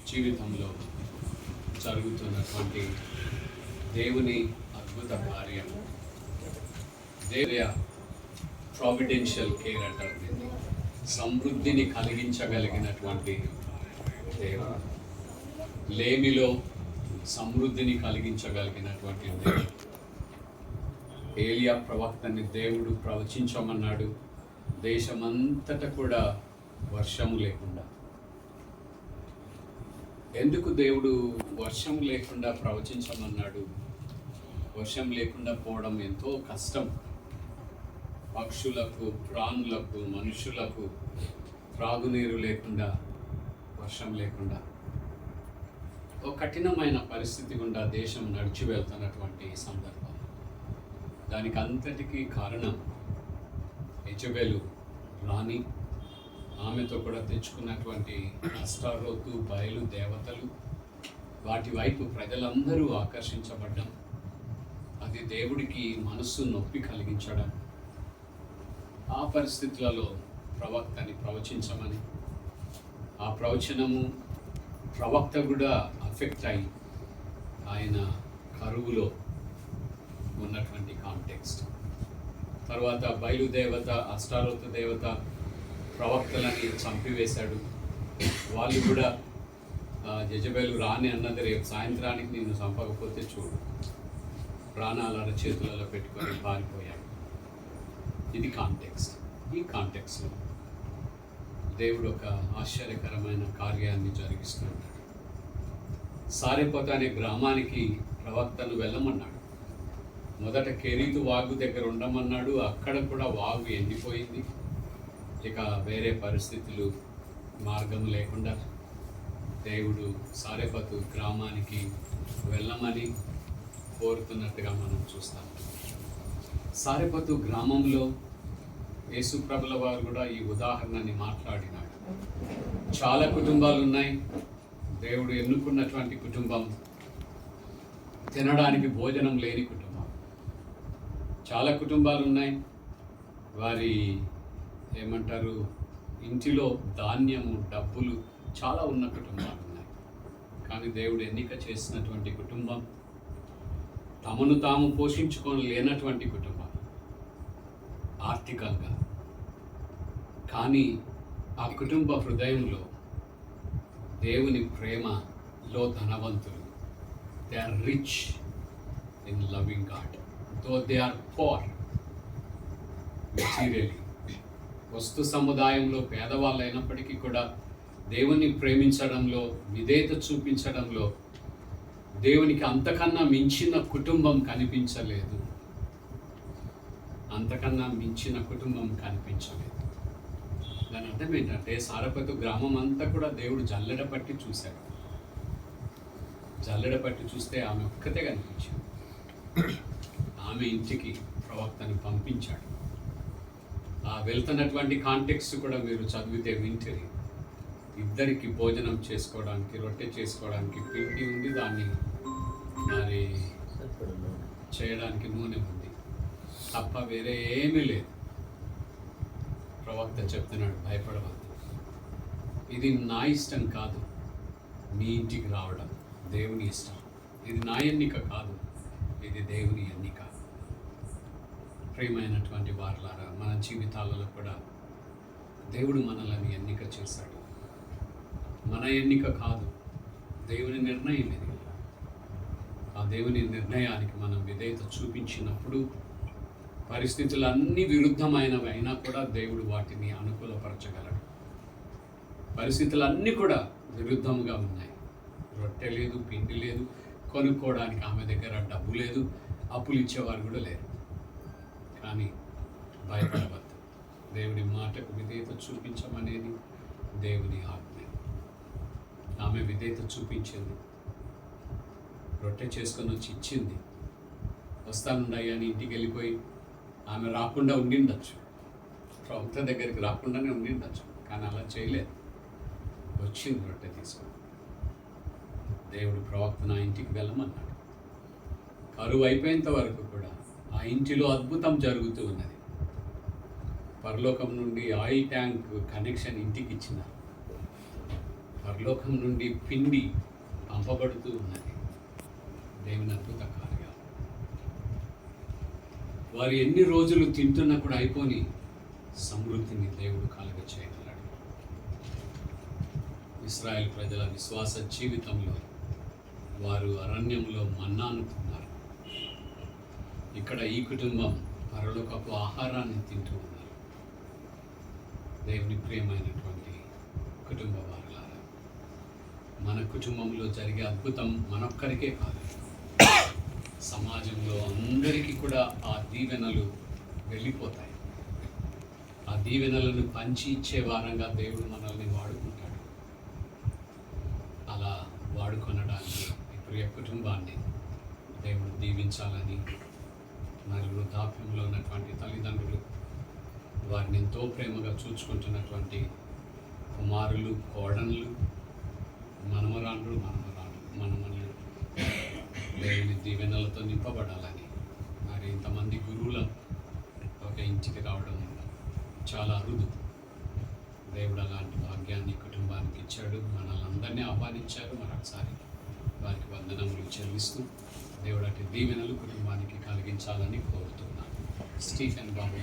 జీవితంలో జరుగుతున్నటువంటి దేవుని అద్భుత కార్యం, దేవుని ప్రావిడెన్షియల్ కేర్ అంటారు దీన్ని. సమృద్ధిని కలిగించగలిగినటువంటి దేవుడు, లేమిలో సమృద్ధిని కలిగించగలిగినటువంటి దేవుడు. ఏలియా ప్రవక్తని దేవుడు ప్రవచించమన్నాడు. దేశమంతటా కూడా వర్షం లేకుండా. ఎందుకు దేవుడు వర్షం లేకుండా ప్రవచించమన్నాడు? వర్షం లేకుండా పోవడం ఎంతో కష్టం. పక్షులకు, ప్రాణులకు, మనుషులకు త్రాగునీరు లేకుండా, వర్షం లేకుండా ఒక కఠినమైన పరిస్థితి గుండా దేశం నడిచి వెళ్తున్నటువంటి సందర్భం. దానికి అంతటికీ కారణం యెజబెలు రాణి, ఆమెతో కూడా తెచ్చుకున్నటువంటి అష్టారోతు బయలు దేవతలు, వాటి వైపు ప్రజలందరూ ఆకర్షించబడ్డం, అది దేవుడికి మనస్సు నొప్పి కలిగించడం. ఆ పరిస్థితులలో ప్రవక్తని ప్రవచించమని, ఆ ప్రవచనము ప్రవక్త కూడా అఫెక్ట్ అయి ఆయన కరువులో ఉన్నటువంటి కాంటెక్స్ట్. తర్వాత బయలుదేవత, అష్టారోతు దేవత ప్రవక్తలని చంపివేశాడు. వాళ్ళు కూడా యెజబెలు రాని అన్నది, రేపు సాయంత్రానికి నిన్ను చంపకపోతే చూడు, ప్రాణాల చేతులలో పెట్టుకొని పారిపోయాడు. ఇది కాంటెక్స్ట్. ఈ కాంటెక్స్లో దేవుడు ఒక ఆశ్చర్యకరమైన కార్యాన్ని జరిగిస్తున్నాడు. సారెపోత అనే గ్రామానికి ప్రవక్తను వెళ్ళమన్నాడు. మొదట కెరీతు వాగు దగ్గర ఉండమన్నాడు. అక్కడ కూడా వాగు ఎండిపోయింది. ఇక వేరే పరిస్థితులు, మార్గం లేకుండా దేవుడు సారెపతు గ్రామానికి వెళ్ళమని కోరుతున్నట్టుగా మనం చూస్తాం. సారెపతు గ్రామంలో యేసుప్రభుల వారు కూడా ఈ ఉదాహరణని మాట్లాడినాడు. చాలా కుటుంబాలు ఉన్నాయి. దేవుడు ఎన్నుకున్నటువంటి కుటుంబం తినడానికి భోజనం లేని కుటుంబం. చాలా కుటుంబాలు ఉన్నాయి, వారి ఏమంటారు, ఇంటిలో ధాన్యము, డబ్బులు చాలా ఉన్న కుటుంబాలు ఉన్నాయి. కానీ దేవుడు ఎన్నిక చేసినటువంటి కుటుంబం తమను తాము పోషించుకొని లేనటువంటి కుటుంబం ఆర్థికంగా. కానీ ఆ కుటుంబ హృదయంలో దేవుని ప్రేమలో ధనవంతులు. They are rich in loving God, though they are poor materially. వస్తు సముదాయంలో పేదవాళ్ళు అయినప్పటికీ కూడా దేవుని ప్రేమించడంలో, విధేయత చూపించడంలో దేవునికి అంతకన్నా మించిన కుటుంబం కనిపించలేదు. అంతకన్నా మించిన కుటుంబం కనిపించలేదు. దాని అర్థం ఏంటంటే, సారెపతు గ్రామం అంతా కూడా దేవుడు జల్లెడ పట్టి చూశాడు. జల్లెడ పట్టి చూస్తే ఆమె ఒక్కతే కనిపించింది. ఆమె ఇంటికి ప్రవక్తని పంపించాడు. ఆ వెళ్తున్నటువంటి కాంటెక్స్ట్ కూడా మీరు చదివితే వింటది. ఇద్దరికి భోజనం చేసుకోవడానికి, రొట్టె చేసుకోవడానికి పిండి ఉంది, దాన్ని మరి చేయడానికి నూనె ఉంది, తప్ప వేరే ఏమీ లేదు. ప్రవక్త చెప్తున్నాడు, భయపడవద్దు, ఇది నా ఇష్టం కాదు మీ ఇంటికి రావడం, దేవుని ఇష్టం. ఇది నా ఎన్నిక కాదు, ఇది దేవుని ఎన్నిక. ప్రియమైనటువంటి వారలారా, మన జీవితాలలో కూడా దేవుడు మనల్ని ఎన్నిక చేశాడు. మన ఎన్నిక కాదు, దేవుని నిర్ణయం ఇది. ఆ దేవుని నిర్ణయానికి మనం విధేయత చూపించినప్పుడు పరిస్థితులు అన్నీ విరుద్ధమైనవి అయినా కూడా దేవుడు వాటిని అనుకూలపరచగలడు. పరిస్థితులు అన్నీ కూడా విరుద్ధంగా ఉన్నాయి. రొట్టె లేదు, పిండి లేదు, కొనుక్కోవడానికి ఆమె దగ్గర డబ్బు లేదు, అప్పులు ఇచ్చేవారు కూడా లేరు. కానీ భయపడవద్దు, దేవుడి మాటకు విధేయత చూపించమనేది దేవుని ఆజ్ఞ. ఆమె విధేయత చూపించింది, రొట్టె చేసుకొని వచ్చి ఇచ్చింది. వస్తానుండయ్యా అని ఇంటికి వెళ్ళిపోయి ఆమె రాకుండా ఉండిండొచ్చు, ప్రవక్త దగ్గరికి రాకుండానే ఉండిండొచ్చు. కానీ అలా చేయలేదు, వచ్చింది రొట్టె తీసుకొని. దేవుడు ప్రవక్తను ఆ ఇంటికి వెళ్ళమన్నాడు. కరువు అయిపోయేంత వరకు కూడా ఆ ఇంటిలో అద్భుతం జరుగుతూ ఉన్నది. పరలోకం నుండి ఆయిల్ ట్యాంక్ కనెక్షన్ ఇంటికి ఇచ్చినారు. పరలోకం నుండి పిండి పంపబడుతూ ఉన్నది. దేవుని అద్భుత కార్యాలు. వారు ఎన్ని రోజులు తింటున్నా కూడా అయిపోని సమృద్ధిని దేవుడు కలుగ చేయగలడు. ఇశ్రాయేల్ ప్రజల విశ్వాస జీవితంలో వారు అరణ్యంలో మన్నాను తిన్నారు. ఇక్కడ ఈ కుటుంబం పరలోకపు ఆహారాన్ని తింటూ ఉన్నారు. దేవుని ప్రియమైనటువంటి కుటుంబ వారులారా, మన కుటుంబంలో జరిగే అద్భుతం మనొక్కరికే కాదు, సమాజంలో అందరికీ కూడా ఆ దీవెనలు వెళ్ళిపోతాయి. ఆ దీవెనలను పంచి ఇచ్చే వారంగా దేవుడు మనల్ని వాడుకుంటాడు. అలా వాడుకొనడానికి ఈ ప్రియ కుటుంబాన్ని దేవుడు దీవించాలని, మరి వృద్ధాప్యంలో ఉన్నటువంటి తల్లిదండ్రులు, వారిని ఎంతో ప్రేమగా చూసుకుంటున్నటువంటి కుమారులు, కోడన్లు, మనమరాండ్రు, మనమనులు దేవుని దీవెనలతో నింపబడాలని, మరి ఇంతమంది గురువుల ఒక ఇంటికి రావడం చాలా అరుదు. దేవుడు అలాంటి భాగ్యాన్ని కుటుంబానికి ఇచ్చాడు. మనల్ని అందరినీ ఆహ్వానించారు. మరొకసారి వారికి వందనములు చెల్లిస్తూ దేవుడు అటు దీవెనలు కుటుంబానికి కలిగించాలని కోరుతున్నాను. స్టీఫెన్ బాబు